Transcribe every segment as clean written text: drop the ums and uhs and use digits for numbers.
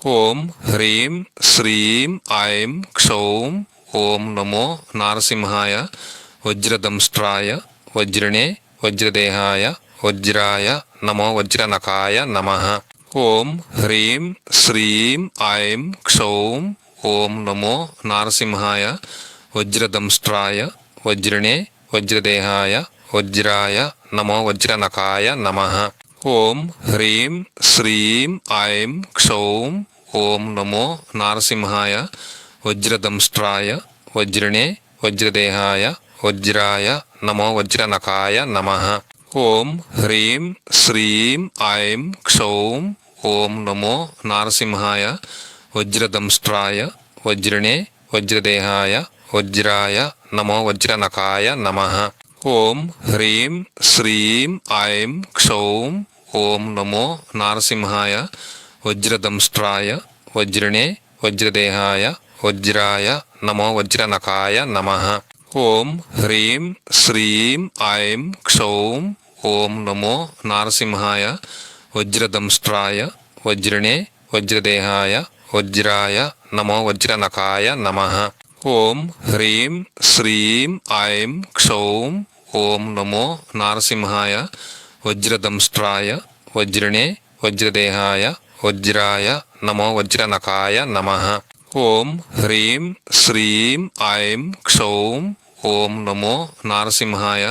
ఓం హ్రీం శ్రీం ఐం క్షౌం ఓం నమో నారసింహాయ వజ్రదంష్ట్రాయ వజ్రిణే వజ్రదేహాయ వజ్రాయ నమో వజ్రనఖాయ నమః. ఓం హ్రీం శ్రీం ఐం క్షౌం ఓం నమో నారసింహాయ వజ్రదంష్ట్రాయ వజ్రిణే వజ్రదేహాయ వజ్రాయ నమో వజ్రనఖాయ నమః. ఓం హ్రీం శ్రీం ఐం క్షౌం ఓం నమో నారసింహాయ వజ్రదంష్ట్రాయ వజ్రిణే వజ్రదేహాయ వజ్రాయ నమో వజ్రనఖాయ నమః. ఓం హ్రీం శ్రీం ఐం క్షౌం ఓం నమో నారసింహాయ వజ్రదంష్ట్రాయ వజ్రిణే వజ్రదేహాయ వజ్రాయ నమో వజ్రనఖాయ నమః. ఓం హ్రీం శ్రీం ఐం క్షౌం ఓం నమో నారసింహాయ వజ్రదంష్ట్రాయ వజ్రిణే వజ్రదేహాయ వజ్రాయ నమో వజ్రనఖాయ నమః. ఓం హ్రీం శ్రీం ఐం క్షౌం ఓం నమో నారసింహాయ వజ్రదంష్ట్రాయ వజ్రిణే వజ్రదేహాయ వజ్రాయ నమో వజ్రనఖాయ నమః. ఓం హ్రీం శ్రీం ఐం క్షౌం ఓం నమో నారసింహాయ వజ్రదంష్ట్రాయ వజ్రిణే వజ్రదేహాయ వజ్రాయ నమో వజ్రనఖాయ నమః. ఓం హ్రీం శ్రీం ఐం క్షౌం ఓం నమో నారసింహాయ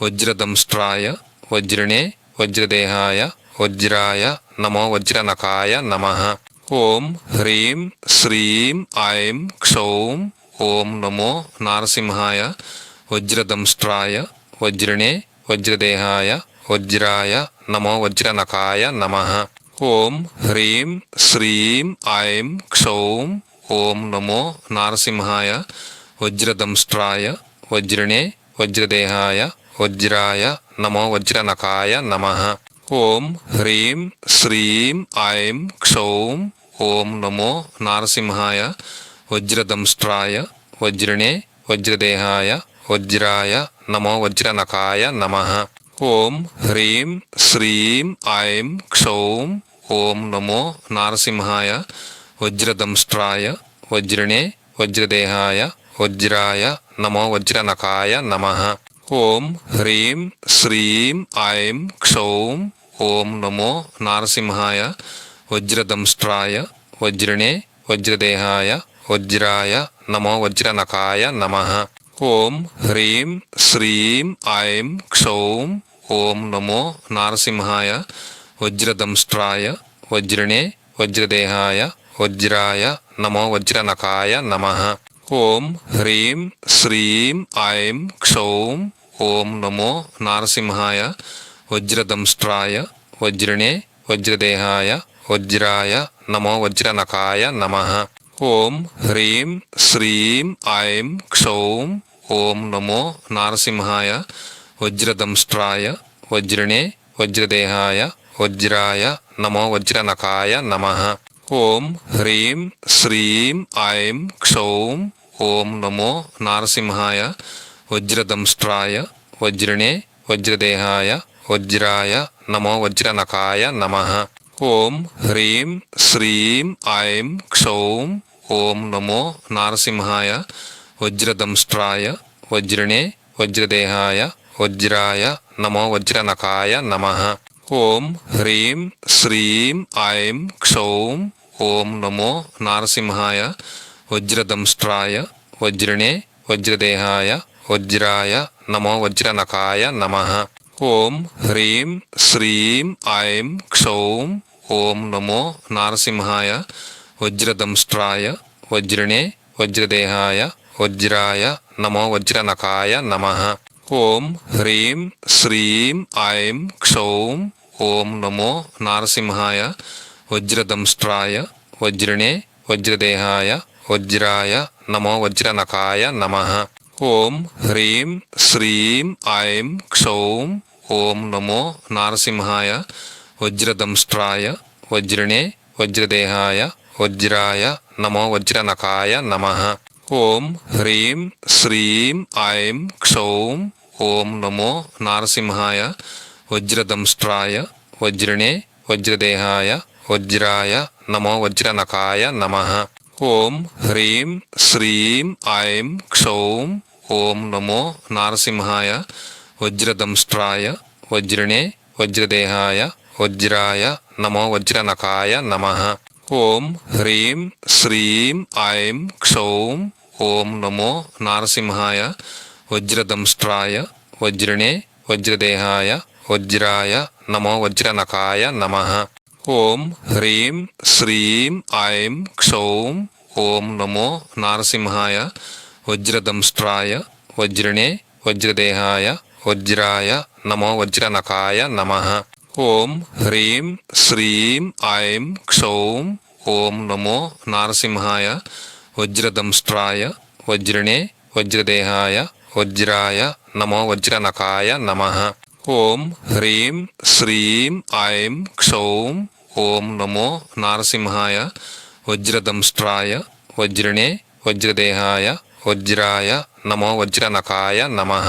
వజ్రదంష్ట్రాయ వజ్రిణే వజ్రదేహాయ వజ్రాయ నమో వజ్రనఖాయ నమః. ఓం హ్రీం శ్రీం ఐం క్షౌం ఓం నమో నారసింహాయ వజ్రదంష్ట్రాయ వజ్రిణే వజ్రదేహాయ వజ్రాయ నమో వజ్రనఖాయ నమః. ఓం హ్రీం శ్రీం ఐం క్షౌం ఓం నమో నారసింహాయ వజ్రదంష్ట్రాయ వజ్రిణే వజ్రదేహాయ వజ్రాయ నమో వజ్రనఖాయ నమః. ఓం హ్రీం శ్రీం ఐం క్షౌం ఓం నమో నారసింహాయ వజ్రదంష్ట్రాయ వజ్రిణే వజ్రదేహాయ వజ్రాయ నమో వజ్రనఖాయ నమః. ఓం హ్రీం శ్రీం ఐం క్షౌం ఓం నమో నారసింహాయ వజ్రదంష్ట్రాయ వజ్రిణే వజ్రదేహాయ వజ్రాయ నమో వజ్రనఖాయ నమః. ఓం హ్రీం శ్రీం ఐం క్షౌం ఓం నమో నారసింహాయ వజ్రదంష్ట్రాయ వజ్రిణే వజ్రదేహాయ వజ్రాయ నమో వజ్రనఖాయ నమః. ఓం హ్రీం శ్రీం ఐం క్షౌం ఓం నమో నారసింహాయ వజ్రదంష్ట్రాయ వజ్రిణే వజ్రదేహాయ వజ్రాయ నమో వజ్రనఖాయ నమః. ఓం హ్రీం శ్రీం ఐం క్షౌం ఓం నమో నారసింహాయ వజ్రదంష్ట్రాయ వజ్రిణే వజ్రదేహాయ వజ్రాయ నమో వజ్రనఖాయ నమః. ఓం హ్రీం శ్రీం ఐం క్షౌం ఓం నమో నారసింహాయ వజ్రదంష్ట్రాయ వజ్రిణే వజ్రదేహాయ వజ్రాయ నమో వజ్రనఖాయ నమః. ఓం హ్రీం శ్రీం ఐం క్షౌం ఓం నమో నారసింహాయ వజ్రదంష్ట్రాయ వజ్రిణే వజ్రదేహాయ వజ్రాయ నమో వజ్రనఖాయ నమః. ఓం హ్రీం శ్రీం ఐం క్షౌం ఓం నమో నారసింహాయ వజ్రదంష్ట్రాయ వజ్రిణే వజ్రదేహాయ వజ్రాయ నమో వజ్రనఖాయ నమః. ఓం హ్రీం శ్రీం ఐం క్షౌం ఓం నమో నారసింహాయ వజ్రదంష్ట్రాయ వజ్రిణే వజ్రదేహాయ వజ్రాయ నమో వజ్రనఖాయ నమః. ఓం హ్రీం శ్రీం ఐం క్షౌం ఓం నమో నారసింహాయ వజ్రదంష్ట్రాయ వజ్రిణే వజ్రదేహాయ వజ్రాయ నమో వజ్రనఖాయ నమః. ఓం హ్రీం శ్రీం ఐం క్షౌం ఓం నమో నారసింహాయ వజ్రదంష్ట్రాయ వజ్రిణే వజ్రదేహాయ వజ్రాయ నమో వజ్రనఖాయ నమః. ఓం హ్రీం శ్రీం ఐం క్షౌం ఓం నమో నారసింహాయ వజ్రదంష్ట్రాయ వజ్రిణే వజ్రదేహాయ వజ్రాయ నమో వజ్రనఖాయ నమః. ఓం హ్రీం శ్రీం ఐం క్షౌం ఓం నమో నారసింహాయ వజ్రదంష్ట్రాయ వజ్రిణే వజ్రదేహాయ వజ్రాయ నమో వజ్రనఖాయ నమః. ఓం హ్రీం శ్రీం ఐం క్షౌం ఓం నమో నారసింహాయ వజ్రదంష్ట్రాయ వజ్రిణే వజ్రదేహాయ వజ్రాయ నమో వజ్రనఖాయ నమః. ఓం హ్రీం శ్రీం ఐం క్షౌం ఓం నమో నారసింహాయ వజ్రదంష్ట్రాయ వజ్రిణే వజ్రదేహాయ వజ్రాయ నమో వజ్రనఖాయ నమః. ఓం హ్రీం శ్రీం ఐం క్షౌం ఓం నమో నారసింహాయ వజ్రదంష్ట్రాయ వజ్రిణే వజ్రదేహాయ వజ్రాయ నమో వజ్రనఖాయ నమః. ఓం హ్రీం శ్రీం ఐం క్షౌం ఓం నమో నారసింహాయ వజ్రదంష్ట్రాయ వజ్రిణే వజ్రదేహాయ వజ్రాయ నమో వజ్రనఖాయ నమః. ఓం హ్రీం శ్రీం ఐం క్షౌం ఓం నమో నారసింహాయ వజ్రదంష్ట్రాయ వజ్రిణే వజ్రదేహాయ వజ్రాయ నమో వజ్రనఖాయ నమః.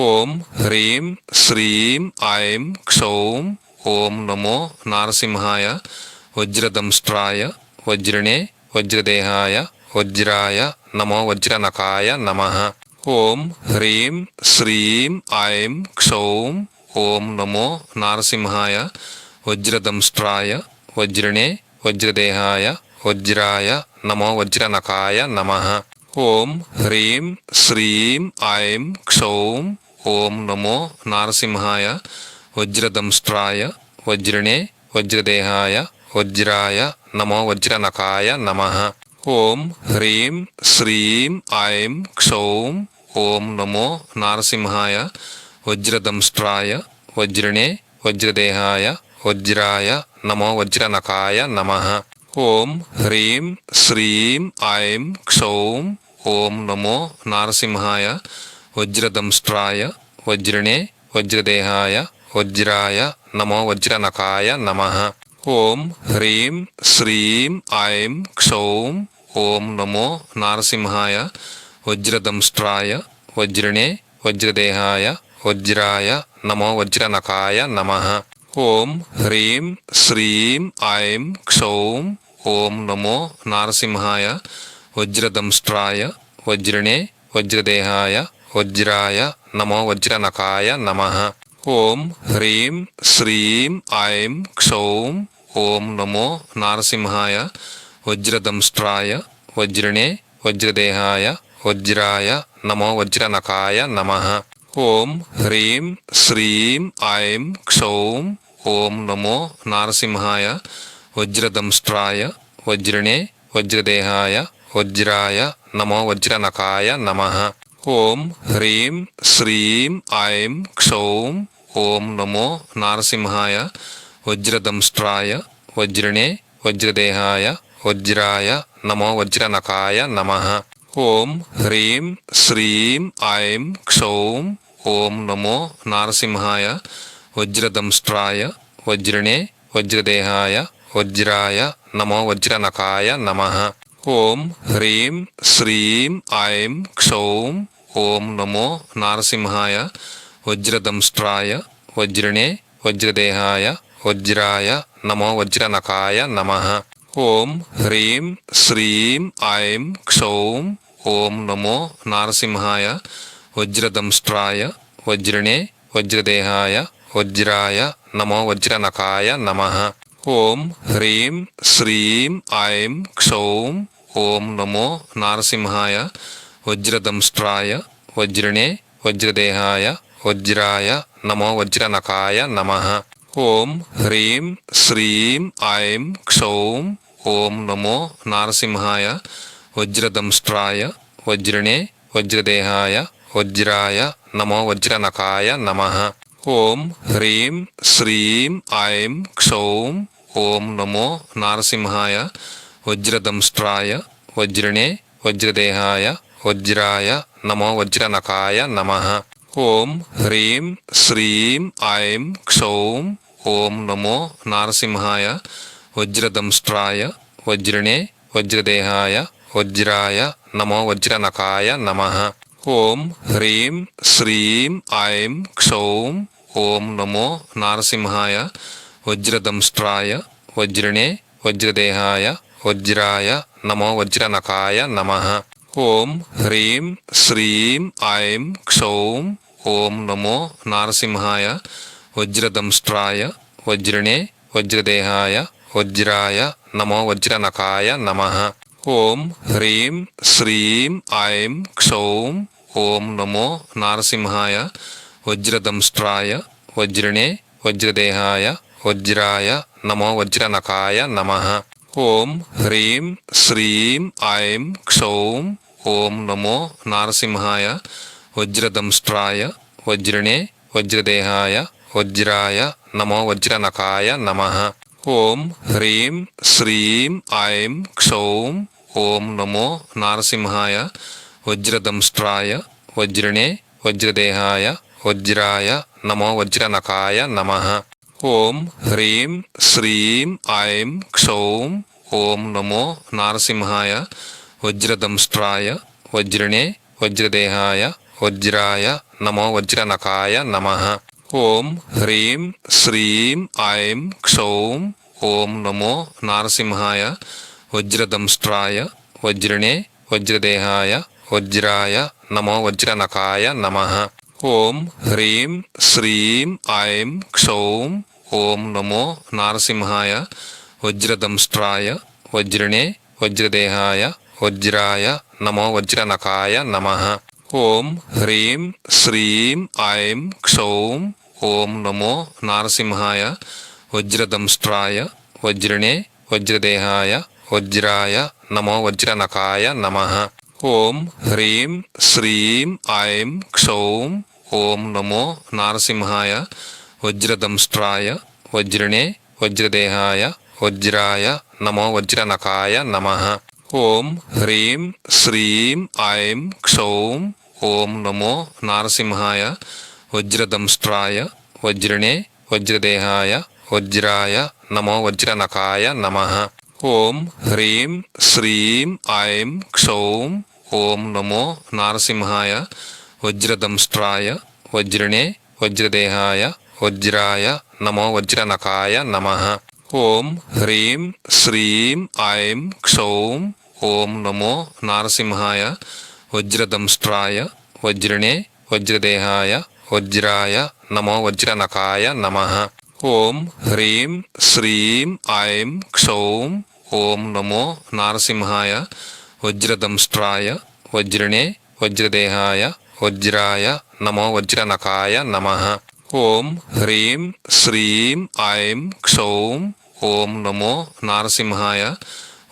ఓం హ్రీం శ్రీం ఐం క్షౌం ఓం నమో నారసింహాయ వజ్రదంష్ట్రాయ వజ్రిణే వజ్రదేహాయ వజ్రాయ నమో వజ్రనఖాయ నమః. ఓం హ్రీం శ్రీం ఐం క్షౌం ఓం నమో నారసింహాయ వజ్రదంష్ట్రాయ వజ్రిణే వజ్రదేహాయ వజ్రాయ నమో వజ్రనఖాయ నమః. ఓం హ్రీం శ్రీం ఐం క్షౌం ఓం నమో నారసింహాయ వజ్రదంష్ట్రాయ వజ్రిణే వజ్రదేహాయ వజ్రాయ నమో వజ్రనఖాయ నమః. ఓం హ్రీం శ్రీం ఐం క్షౌం ఓం నమో నారసింహాయ వజ్రదంష్ట్రాయ వజ్రిణే వజ్రదేహాయ వజ్రాయ నమో వజ్రనఖాయ నమః. ఓం హ్రీం శ్రీం ఐం క్షౌం ఓం నమో నారసింహాయ వజ్రదంష్ట్రాయ వజ్రిణే వజ్రదేహాయ వజ్రాయ నమో వజ్రనఖాయ నమః. ఓం హ్రీం శ్రీం ఐం క్షౌం ఓం నమో నారసింహాయ వజ్రదంష్ట్రాయ వజ్రిణే వజ్రదేహాయ వజ్రాయ నమో వజ్రనఖాయ నమః. ఓం హ్రీం శ్రీం ఐం క్షౌం ఓం నమో నారసింహాయ వజ్రదంష్ట్రాయ వజ్రిణే వజ్రదేహాయ వజ్రాయ నమో వజ్రనఖాయ నమః. ఓం హ్రీం శ్రీం ఐం క్షౌం ఓం నమో నారసింహాయ వజ్రదంష్ట్రాయ వజ్రిణే వజ్రదేహాయ వజ్రాయ నమో వజ్రనఖాయ నమః. ఓం హ్రీం శ్రీం ఐం క్షౌం ఓం నమో నారసింహాయ వజ్రదంష్ట్రాయ వజ్రిణే వజ్రదేహాయ వజ్రాయ నమో వజ్రనఖాయ నమః. ఓం హ్రీం శ్రీం ఐం క్షౌం ఓం నమో నారసింహాయ వజ్రదంష్ట్రాయ వజ్రిణే వజ్రదేహాయ వజ్రాయ నమో వజ్రనఖాయ నమః. ఓం హ్రీం శ్రీం ఐం క్షౌం ఓం నమో నారసింహాయ వజ్రదంష్ట్రాయ వజ్రిణే వజ్రదేహాయ వజ్రాయ నమో వజ్రనఖాయ నమః. ఓం హ్రీం శ్రీం ఐం క్షౌం ఓం నమో నారసింహాయ వజ్రదంష్ట్రాయ వజ్రిణే వజ్రదేహాయ వజ్రాయ నమో వజ్రనఖాయ నమః. ఓం హ్రీం శ్రీం ఐం క్షౌం ఓం నమో నారసింహాయ వజ్రదంష్ట్రాయ వజ్రిణే వజ్రదేహాయ వజ్రాయ నమో వజ్రనఖాయ నమః. ఓం హ్రీం శ్రీం ఐం క్షౌం ఓం నమో నారసింహాయ వజ్రదంష్ట్రాయ వజ్రిణే వజ్రదేహాయ వజ్రాయ నమో వజ్రనఖాయ నమః. ఓం హ్రీం శ్రీం ఐం క్షౌం ఓం నమో నారసింహాయ వజ్రదంష్ట్రాయ వజ్రిణే వజ్రదేహాయ వజ్రాయ నమో వజ్రనఖాయ నమః. ఓం హ్రీం శ్రీం ఐం క్షౌం ఓం నమో నారసింహాయ వజ్రదంష్ట్రాయ వజ్రిణే వజ్రదేహాయ వజ్రాయ నమో వజ్రనఖాయ నమః. ఓం హ్రీం శ్రీం ఐం క్షౌం ఓం నమో నారసింహాయ వజ్రదంష్ట్రాయ వజ్రిణే వజ్రదేహాయ వజ్రాయ నమో వజ్రనఖాయ నమః. ఓం హ్రీం శ్రీం ఐం క్షౌం ఓం నమో నారసింహాయ వజ్రదంష్ట్రాయ వజ్రిణే వజ్రదేహాయ వజ్రాయ నమో వజ్రనఖాయ నమః. ఓం హ్రీం శ్రీం ఐం క్షౌం ఓం నమో నారసింహాయ వజ్రదంష్ట్రాయ వజ్రిణే వజ్రదేహాయ వజ్రాయ నమో వజ్రనఖాయ నమః. ఓం హ్రీం శ్రీం ఐం క్షౌం ఓం నమో నారసింహాయ వజ్రదంష్ట్రాయ వజ్రిణే వజ్రదేహాయ వజ్రాయ నమో వజ్రనఖాయ నమః. ఓం హ్రీం శ్రీం ఐం క్షౌం ఓం నమో నారసింహాయ వజ్రదంష్ట్రాయ వజ్రిణే వజ్రదేహాయ వజ్రాయ నమో వజ్రనఖాయ నమః. ఓం హ్రీం శ్రీం ఐం క్షౌం ఓం నమో నారసింహాయ వజ్రదంష్ట్రాయ వజ్రిణే వజ్రదేహాయ వజ్రాయ నమో వజ్రనఖాయ నమః. ఓం హ్రీం శ్రీం ఐం క్షౌం ఓం నమో నారసింహాయ వజ్రదంష్ట్రాయ వజ్రిణే వజ్రదేహాయ వజ్రాయ నమో వజ్రనఖాయ నమః. ఓం హ్రీం శ్రీం ఐం క్షౌం ఓం నమో నారసింహాయ వజ్రదంష్ట్రాయ వజ్రిణే వజ్రదేహాయ వజ్రాయ నమో వజ్రనఖాయ నమః. ఓం హ్రీం శ్రీం ఐం క్షౌం ఓం నమో నారసింహాయ వజ్రదంష్ట్రాయ వజ్రిణే వజ్రదేహాయ వజ్రాయ నమో వజ్రనఖాయ నమః. ఓం హ్రీం శ్రీం ఐం క్షౌం ఓం నమో నారసింహాయ వజ్రదంష్ట్రాయ వజ్రిణే వజ్రదేహాయ వజ్రాయ నమో వజ్రనఖాయ నమః. ఓం హ్రీం శ్రీం ఐం క్షౌం ఓం నమో నారసింహాయ వజ్రదంష్ట్రాయ వజ్రిణే వజ్రదేహాయ వజ్రాయ నమో వజ్రనఖాయ నమః. ఓం హ్రీం శ్రీం ఐం క్షౌం ఓం నమో నారసింహాయ వజ్రదంష్ట్రాయ వజ్రిణే వజ్రదేహాయ వజ్రాయ నమో వజ్రనఖాయ నమః. ఓం హ్రీం శ్రీం ఐం క్షౌం ఓం నమో నారసింహాయ వజ్రదంష్ట్రాయ వజ్రిణే వజ్రదేహాయ వజ్రాయ నమో వజ్రనఖాయ నమః. ఓం హ్రీం శ్రీం ఐం క్షౌం ఓం నమో నారసింహాయ వజ్రదంష్ట్రాయ వజ్రిణే వజ్రదేహాయ వజ్రాయ నమో వజ్రనఖాయ నమః. ఓం హ్రీం శ్రీం ఐం క్షౌం ఓం నమో నారసింహాయ వజ్రదంష్ట్రాయ వజ్రిణే వజ్రదేహాయ వజ్రాయ నమో వజ్రనఖాయ నమః. ఓం హ్రీం శ్రీం ఐం క్షౌం ఓం నమో నారసింహాయ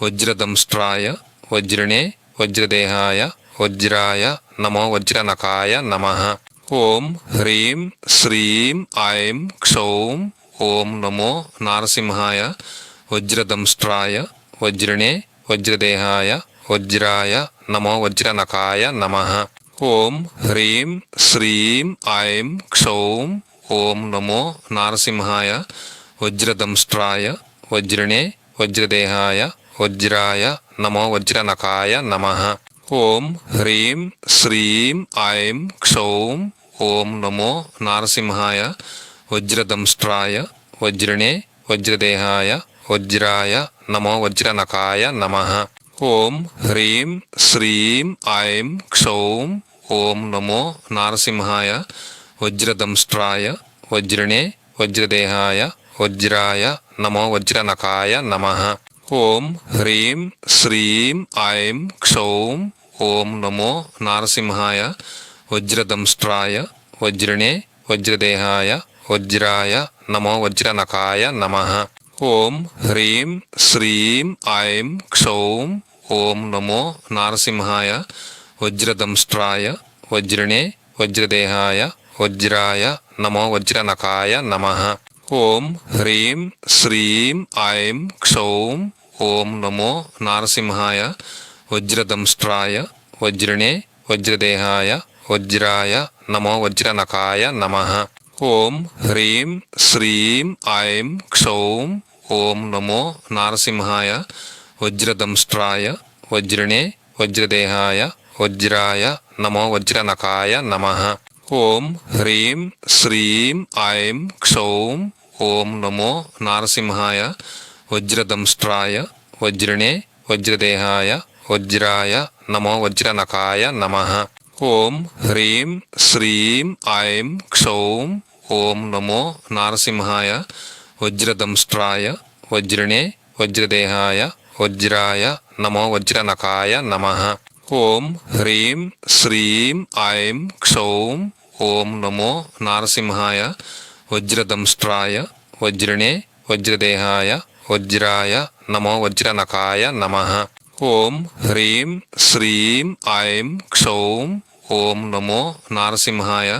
వజ్రదంష్ట్రాయ వజ్రిణే వజ్రదేహాయ వజ్రాయ నమో వజ్రనఖాయ నమః. ఓం హ్రీం శ్రీం ఐం క్షౌం ఓం నమో నారసింహాయ వజ్రదంష్ట్రాయ వజ్రిణే వజ్రదేహాయ వజ్రాయ నమో వజ్రనఖాయ నమః. ఓం హ్రీం శ్రీం ఐం క్షౌం ఓం నమో నారసింహాయ వజ్రదంష్ట్రాయ వజ్రిణే వజ్రదేహాయ వజ్రాయ నమో వజ్రనఖాయ నమః. ఓం హ్రీం శ్రీం ఐం క్షౌం ఓం నమో నారసింహాయ వజ్రదంష్ట్రాయ వజ్రిణే వజ్రదేహాయ వజ్రాయ నమో వజ్రనఖాయ నమః. ఓం హ్రీం శ్రీం ఐం క్షౌం ఓం నమో నారసింహాయ వజ్రదంష్ట్రాయ వజ్రిణే వజ్రదేహాయ వజ్రాయ నమో వజ్రనఖాయ నమః. ఓం హ్రీం శ్రీం ఐం క్షౌం ఓం నమో నారసింహాయ వజ్రదంష్ట్రాయ వజ్రిణే వజ్రదేహాయ వజ్రాయ నమో వజ్రనఖాయ నమః. ఓం హ్రీం శ్రీం ఐం క్షౌం ఓం నమో నారసింహాయ వజ్రదంష్ట్రాయ వజ్రిణే వజ్రదేహాయ వజ్రాయ నమో వజ్రనఖాయ నమః. ఓం హ్రీం శ్రీం ఐం క్షౌం ఓం నమో నారసింహాయ వజ్రదంష్ట్రాయ వజ్రిణే వజ్రదేహాయ వజ్రాయ నమో వజ్రనఖాయ నమః. ఓం హ్రీం శ్రీం ఐం క్షౌం ఓం నమో నారసింహాయ వజ్రదంష్ట్రాయ వజ్రిణే వజ్రదేహాయ వజ్రాయ నమో వజ్రనఖాయ నమః. ఓం హ్రీం శ్రీం ఐం క్షౌం ఓం నమో నారసింహాయ వజ్రదంష్ట్రాయ వజ్రిణే వజ్రదేహాయ వజ్రాయ నమో వజ్రనఖాయ నమః. ఓం హ్రీం శ్రీం ఐం క్షౌం ఓం నమో నారసింహాయ వజ్రదంష్ట్రాయ వజ్రిణే వజ్రదేహాయ వజ్రాయ నమో వజ్రనఖాయ నమః. ఓం హ్రీం శ్రీం ఐం క్షౌం ఓం నమో నారసింహాయ వజ్రదంష్ట్రాయ వజ్రిణే వజ్రదేహాయ వజ్రాయ నమో వజ్రనఖాయ నమః. ఓం హ్రీం శ్రీం ఐం క్షౌం ఓం నమో నారసింహాయ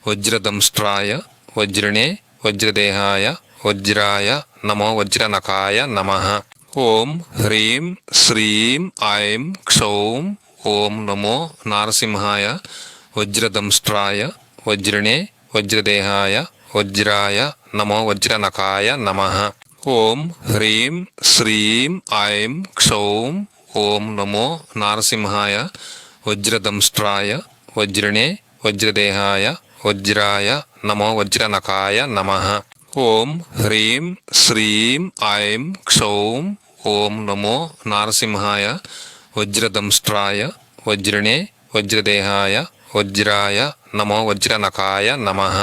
వజ్రదంష్ట్రాయ వజ్రిణే వజ్రదేహాయ వజ్రాయ నమో వజ్రనఖాయ నమః. ఓం హ్రీం శ్రీం ఐం క్షౌం ఓం నమో నారసింహాయ వజ్రదంష్ట్రాయ వజ్రిణే వజ్రదేహాయ వజ్రాయ నమో వజ్రనఖాయ నమః. ఓం హ్రీం శ్రీం ఐం క్షౌం ఓం నమో నారసింహాయ వజ్రదంష్ట్రాయ వజ్రిణే వజ్రదేహాయ వజ్రాయ నమో వజ్రనఖాయ నమః. ఓం హ్రీం శ్రీం ఐం క్షౌం ఓం నమో నారసింహాయ వజ్రదంష్ట్రాయ వజ్రిణే వజ్రదేహాయ వజ్రాయ నమో వజ్రనఖాయ నమః.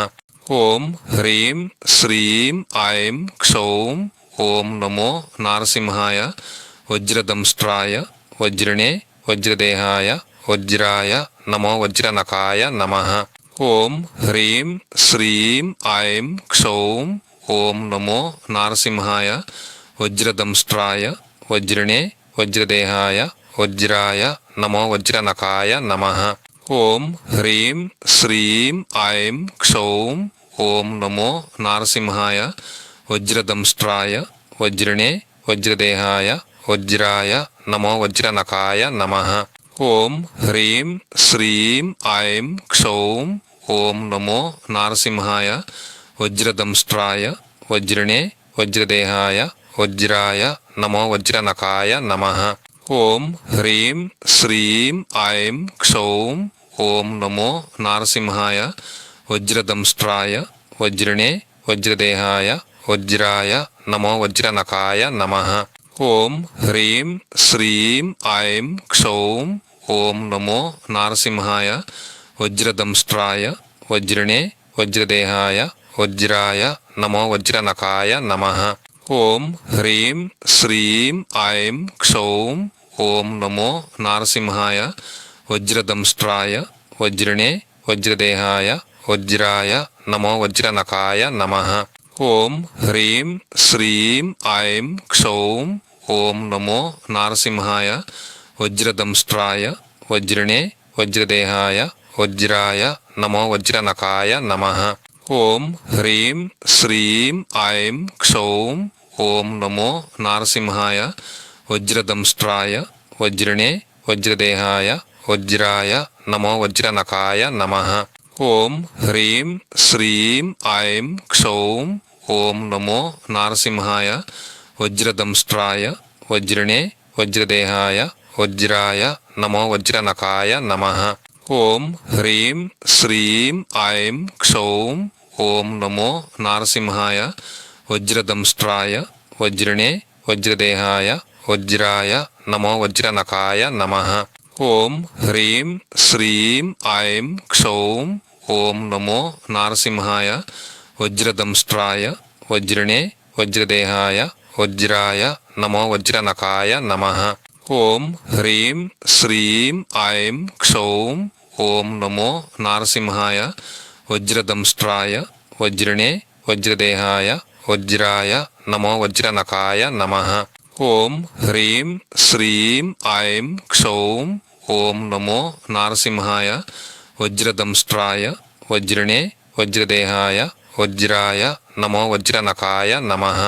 ఓం హ్రీం శ్రీం ఐం క్షౌం ఓం నమో నారసింహాయ వజ్రదంష్ట్రాయ వజ్రిణే వజ్రదేహాయ వజ్రాయ నమో వజ్రనఖాయ నమః. ఓం హ్రీం శ్రీం ఐం క్షౌం ఓం నమో నారసింహాయ వజ్రదంష్ట్రాయ వజ్రిణే వజ్రదేహాయ వజ్రాయ నమో వజ్రనఖాయ నమః. ఓం హ్రీం శ్రీం ఐం క్షౌం ఓం నమో నారసింహాయ వజ్రదంష్ట్రాయ వజ్రిణే వజ్రదేహాయ వజ్రాయ నమో వజ్రనఖాయ నమః. ఓం హ్రీం శ్రీం ఐం క్షౌం ఓం నమో నారసింహాయ వజ్రదంష్ట్రాయ వజ్రిణే వజ్రదేహాయ వజ్రాయ నమో వజ్రనఖాయ నమః. ఓం హ్రీం శ్రీం ఐం క్షౌం ఓం నమో నారసింహాయ వజ్రదంష్ట్రాయ వజ్రిణే వజ్రదేహాయ వజ్రాయ నమో వజ్రనఖాయ నమః. ఓం హ్రీం శ్రీం ఐం క్షౌం ఓం నమో నారసింహాయ వజ్రదంష్ట్రాయ వజ్రిణే వజ్రదేహాయ వజ్రాయ నమో వజ్రనఖాయ నమః. ఓం హ్రీం శ్రీం ఐం క్షౌం ఓం నమో నారసింహాయ వజ్రదంష్ట్రాయ వజ్రిణే వజ్రదేహాయ వజ్రాయ నమో వజ్రనఖాయ నమః. ఓం హ్రీం శ్రీం ఐం క్షౌం ఓం నమో నారసింహాయ వజ్రదంష్ట్రాయ వజ్రిణే వజ్రదేహాయ వజ్రాయ నమో వజ్రనఖాయ నమః. ఓం హ్రీం శ్రీం ఐం క్షౌం ఓం నమో నారసింహాయ వజ్రదంష్ట్రాయ వజ్రిణే వజ్రదేహాయ వజ్రాయ నమో వజ్రనఖాయ నమః. ఓం హ్రీం శ్రీం ఐం క్షౌం ఓం నమో నారసింహాయ వజ్రదంష్ట్రాయ వజ్రిణే వజ్రదేహాయ వజ్రాయ నమో వజ్రనఖాయ నమః. ఓం హ్రీం శ్రీం ఐం క్షౌం ఓం నమో నారసింహాయ వజ్రదంష్ట్రాయ వజ్రిణే వజ్రదేహాయ వజ్రాయ నమో వజ్రనఖాయ నమః. ఓం హ్రీం శ్రీం ఐం క్షౌం ఓం నమో నారసింహాయ వజ్రదంష్ట్రాయ వజ్రిణే వజ్రదేహాయ వజ్రాయ నమో వజ్రనఖాయ నమః. ఓం హ్రీం శ్రీం ఐం క్షౌం ఓం నమో నారసింహాయ వజ్రదంష్ట్రాయ వజ్రిణే వజ్రదేహాయ వజ్రాయ నమో వజ్రనఖాయ నమః. ఓం హ్రీం శ్రీం ఐం క్షౌం ఓం నమో నారసింహాయ వజ్రదంష్ట్రాయ వజ్రిణే వజ్రదేహాయ వజ్రాయ నమో వజ్రనఖాయ నమః.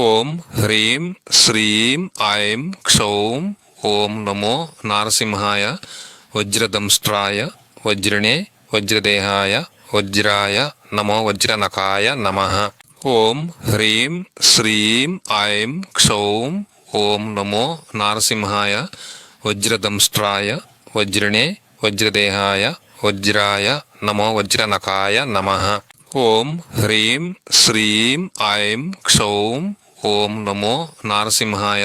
ఓం హ్రీం శ్రీం ఐం క్షౌం ఓం నమో నారసింహాయ వజ్రదంష్ట్రాయ వజ్రిణే వజ్రదేహాయ వజ్రాయ నమో వజ్రనఖాయ నమః. ఓం హ్రీం శ్రీం ఐం క్షౌం ఓం నమో నారసింహాయ వజ్రదంష్ట్రాయ వజ్రిణే వజ్రదేహాయ వజ్రాయ నమో వజ్రనఖాయ నమః. ఓం హ్రీం శ్రీం ఐం క్షౌం ఓం నమో నారసింహాయ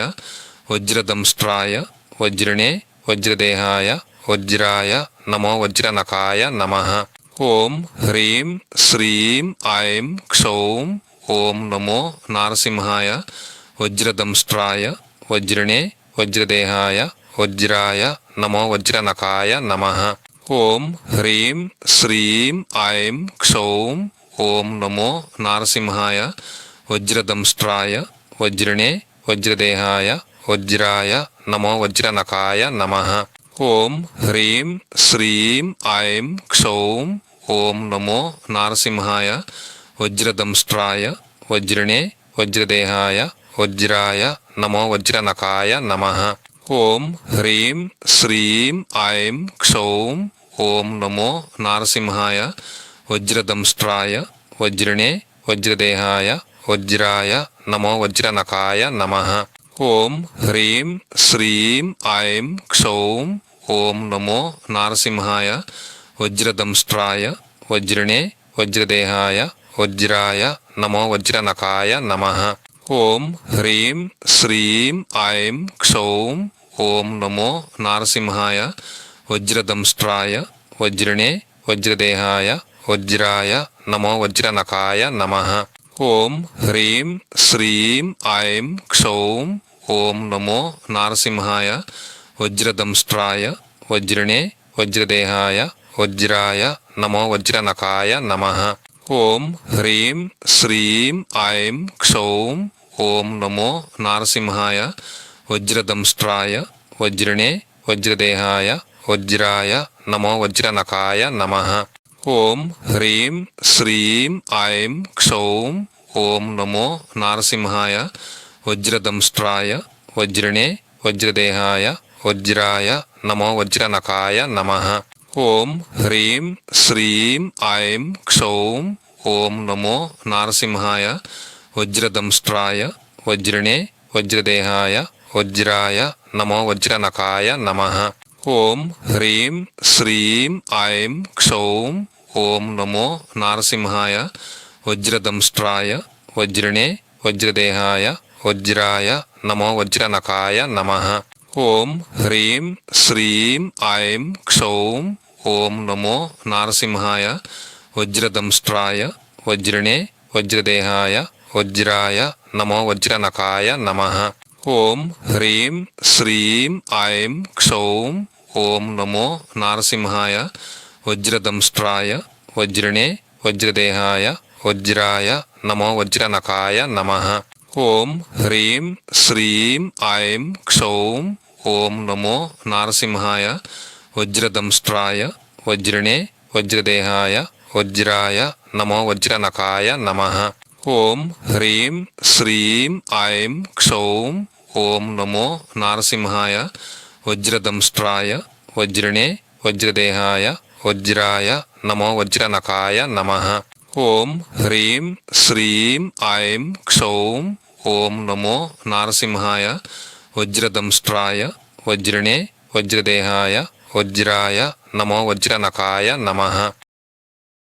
వజ్రదంష్ట్రాయ వజ్రిణే వజ్రదేహాయ వజ్రాయ నమో వజ్రనఖాయ నమః. ఓం హ్రీం శ్రీం ఐం క్షౌం ఓం నమో నారసింహాయ వజ్రదంష్ట్రాయ వజ్రిణే వజ్రదేహాయ వజ్రాయ నమో వజ్రనఖాయ నమః. ఓం హ్రీం శ్రీం ఐం క్షౌం ఓం నమో నారసింహాయ వజ్రదంష్ట్రాయ వజ్రిణే వజ్రదేహాయ వజ్రాయ నమో వజ్రనఖాయ నమః. ఓం హ్రీం శ్రీం ఐం క్షౌం ఓం నమో నారసింహాయ వజ్రదంష్ట్రాయ వజ్రిణే వజ్రదేహాయ వజ్రాయ నమో వజ్రనఖాయ నమః. ఓం హ్రీం శ్రీం ఐం క్షౌం ఓం నమో నారసింహాయ వజ్రదంష్ట్రాయ వజ్రిణే వజ్రదేహాయ వజ్రాయ నమో వజ్రనఖాయ నమః. ఓం హ్రీం శ్రీం ఐం క్షౌం ఓం నమో నారసింహాయ వజ్రదంష్ట్రాయ వజ్రిణే వజ్రదేహాయ వజ్రాయ నమో వజ్రనఖాయ నమః. ఓం హ్రీం శ్రీం ఐం క్షౌం ఓం నమో నారసింహాయ వజ్రదంష్ట్రాయ వజ్రిణే వజ్రదేహాయ వజ్రాయ నమో వజ్రనఖాయ నమః. ఓం హ్రీం శ్రీం ఐం క్షౌం ఓం నమో నారసింహాయ వజ్రదంష్ట్రాయ వజ్రిణే వజ్రదేహాయ వజ్రాయ నమో వజ్రనఖాయ నమః. ఓం హ్రీం శ్రీం ఐం క్షౌం ఓం నమో నారసింహాయ వజ్రదంష్ట్రాయ వజ్రిణే వజ్రదేహాయ వజ్రాయ నమో వజ్రనఖాయ నమః. ఓం హ్రీం శ్రీం ఐం క్షౌం ఓం నమో నారసింహాయ వజ్రదంష్ట్రాయ వజ్రిణే వజ్రదేహాయ వజ్రాయ నమో వజ్రనఖాయ నమః. ఓం హ్రీం శ్రీం ఐం క్షౌం ఓం నమో నారసింహాయ వజ్రదంష్ట్రాయ వజ్రిణే వజ్రదేహాయ వజ్రాయ నమో వజ్రనఖాయ నమః. ఓం హ్రీం శ్రీం ఐం క్షౌం ఓం నమో నారసింహాయ వజ్రదంష్ట్రాయ వజ్రిణే వజ్రదేహాయ వజ్రాయ నమో వజ్రనఖాయ నమః. ఓం హ్రీం శ్రీం ఐం క్షౌం ఓం నమో నారసింహాయ వజ్రదంష్ట్రాయ వజ్రిణే వజ్రదేహాయ వజ్రాయ నమో వజ్రనఖాయ నమః. ఓం హ్రీం శ్రీం ఐం క్షౌం ఓం నమో నారసింహాయ వజ్రదంష్ట్రాయ వజ్రిణే వజ్రదేహాయ వజ్రాయ నమో వజ్రనఖాయ నమః. ఓం హ్రీం శ్రీం ఐం క్షౌం ఓం నమో నారసింహాయ వజ్రదంష్ట్రాయ వజ్రిణే వజ్రదేహాయ వజ్రాయ నమో వజ్రనఖాయ నమః. ఓం హ్రీం శ్రీం ఐం క్షౌం ఓం నమో నారసింహాయ వజ్రదంష్ట్రాయ వజ్రిణే వజ్రదేహాయ వజ్రాయ నమో వజ్రనఖాయ నమః. ఓం హ్రీం శ్రీం ఐం క్షౌం ఓం నమో నారసింహాయ వజ్రదంష్ట్రాయ వజ్రిణే వజ్రదేహాయ వజ్రాయ నమో వజ్రనఖాయ నమః.